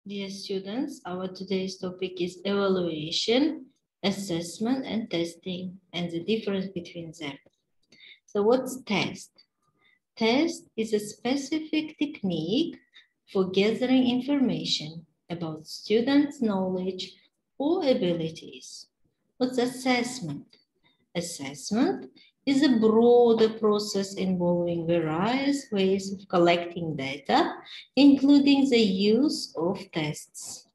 Dear students, our today's topic is evaluation, assessment, and testing, and the difference between them. So what's test? Test is a specific technique for gathering information about students' knowledge or abilities. What's assessment? Assessment is a broader process involving various ways of collecting data, including the use of tests.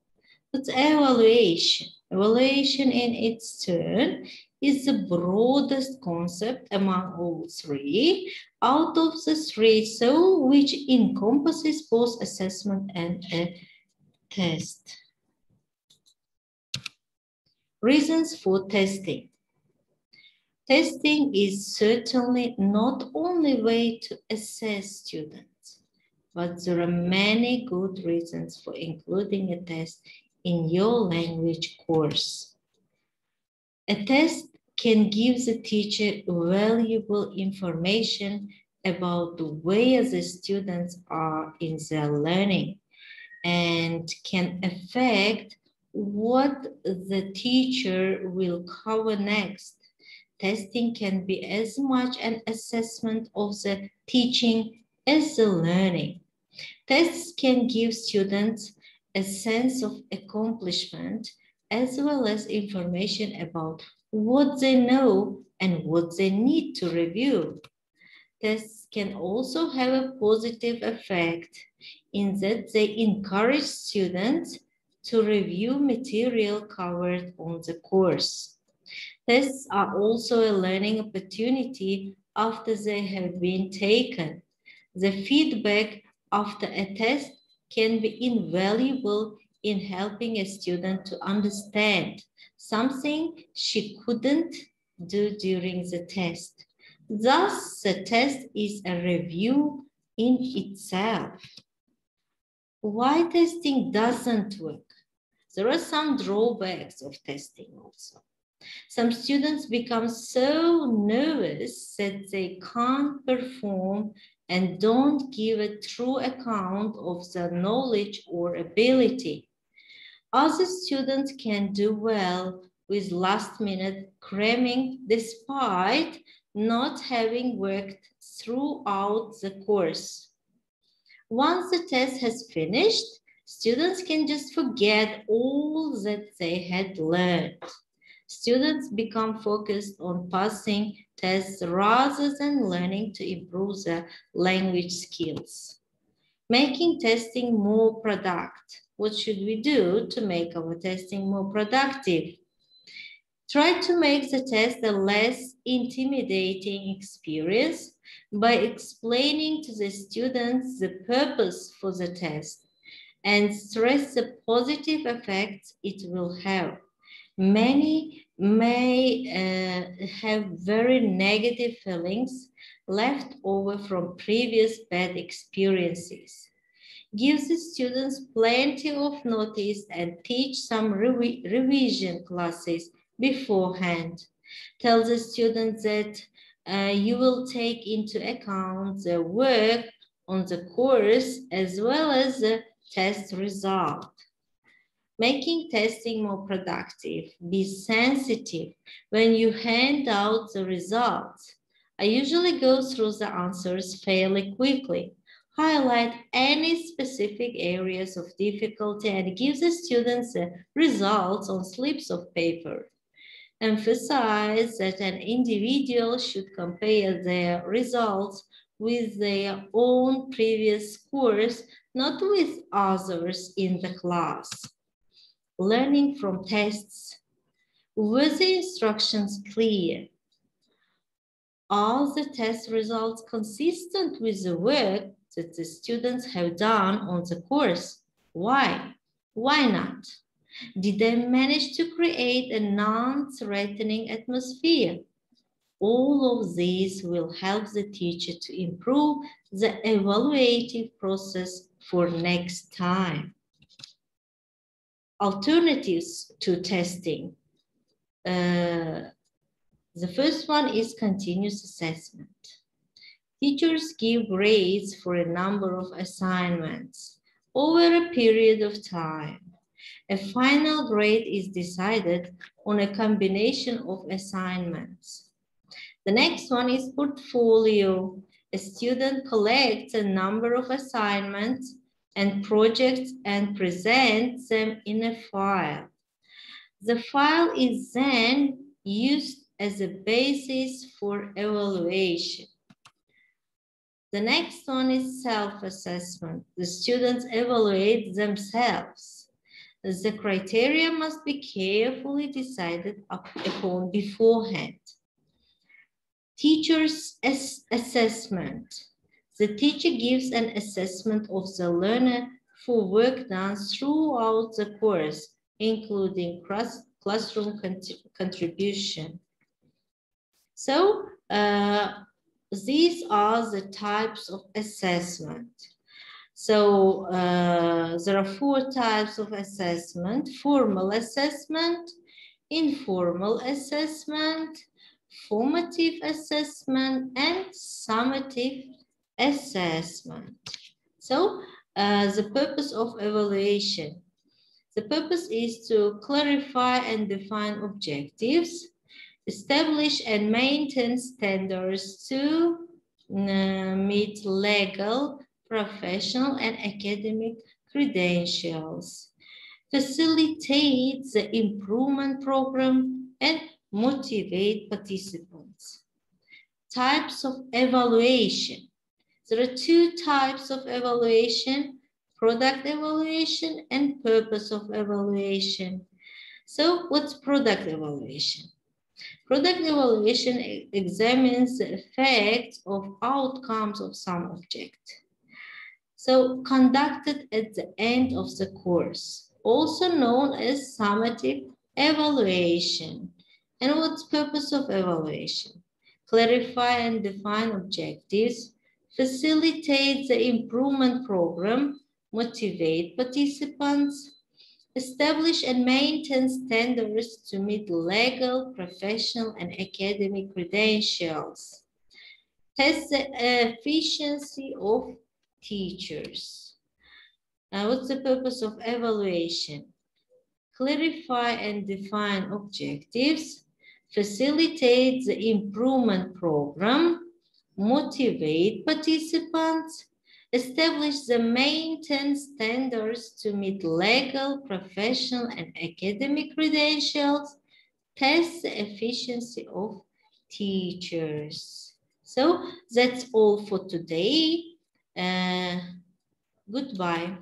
What's evaluation? Evaluation in its turn is the broadest concept among all three, out of the three, so which encompasses both assessment and a test. Reasons for testing. Testing is certainly not only way to assess students, but there are many good reasons for including a test in your language course. A test can give the teacher valuable information about the way the students are in their learning and can affect what the teacher will cover next. Testing can be as much an assessment of the teaching as the learning. Tests can give students a sense of accomplishment as well as information about what they know and what they need to review. Tests can also have a positive effect in that they encourage students to review material covered on the course. Tests are also a learning opportunity after they have been taken. The feedback after a test can be invaluable in helping a student to understand something she couldn't do during the test. Thus, the test is a review in itself. Why testing doesn't work? There are some drawbacks of testing also. Some students become so nervous that they can't perform and don't give a true account of their knowledge or ability. Other students can do well with last-minute cramming despite not having worked throughout the course. Once the test has finished, students can just forget all that they had learned. Students become focused on passing tests rather than learning to improve their language skills. Making testing more productive. What should we do to make our testing more productive? Try to make the test a less intimidating experience by explaining to the students the purpose for the test and stress the positive effects it will have. Many may have very negative feelings left over from previous bad experiences. Give the students plenty of notice and teach some revision classes beforehand. Tell the students that you will take into account the work on the course as well as the test result. Making testing more productive. Be sensitive when you hand out the results. I usually go through the answers fairly quickly. Highlight any specific areas of difficulty and give the students the results on slips of paper. Emphasize that an individual should compare their results with their own previous scores, not with others in the class. Learning from tests. Were the instructions clear? Are the test results consistent with the work that the students have done on the course? Why? Why not? Did they manage to create a non-threatening atmosphere? All of these will help the teacher to improve the evaluative process for next time. Alternatives to testing. The first one is continuous assessment. Teachers give grades for a number of assignments. over a period of time. A final grade is decided on a combination of assignments. The next one is portfolio. A student collects a number of assignments and projects and presents them in a file. The file is then used as a basis for evaluation. The next one is self-assessment. The students evaluate themselves. The criteria must be carefully decided upon beforehand. Teacher's assessment. The teacher gives an assessment of the learner for work done throughout the course, including classroom contribution. So these are the types of assessment. So there are 4 types of assessment: formal assessment, informal assessment, formative assessment, and summative assessment. So the purpose of evaluation. The purpose is to clarify and define objectives, establish and maintain standards to meet legal, professional, and academic credentials, facilitate the improvement program, and motivate participants. Types of evaluation. There are 2 types of evaluation: product evaluation and purpose of evaluation. So what's product evaluation? Product evaluation examines the effects of outcomes of some object. So conducted at the end of the course, also known as summative evaluation. And what's the purpose of evaluation? Clarify and define objectives, facilitate the improvement program, motivate participants, establish and maintain standards to meet legal, professional, and academic credentials. Test the efficiency of teachers. Now, what's the purpose of evaluation? Clarify and define objectives, facilitate the improvement program, motivate participants, establish the maintain standards to meet legal, professional, and academic credentials, test the efficiency of teachers. So that's all for today. Goodbye.